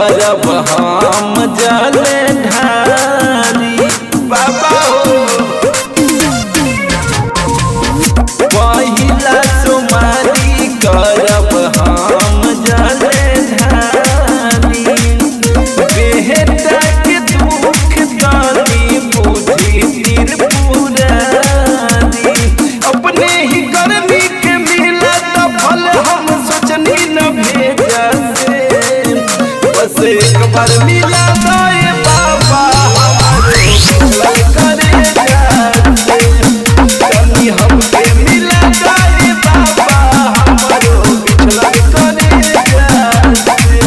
करब हम जल ढारी बाबा हो। पहिला सोमवारी करब हम जल ढारी, बेटा के दुख दानी बुझी त्रिपुरारी। अपने ही गर्मी के मिला तो फल हम सोचनी न भेजा से, बस एक बार मिला दाए बाबा हमारे करे जाते। कमी हमके मिला दाए बाबा हमारो पिछला करे जाते।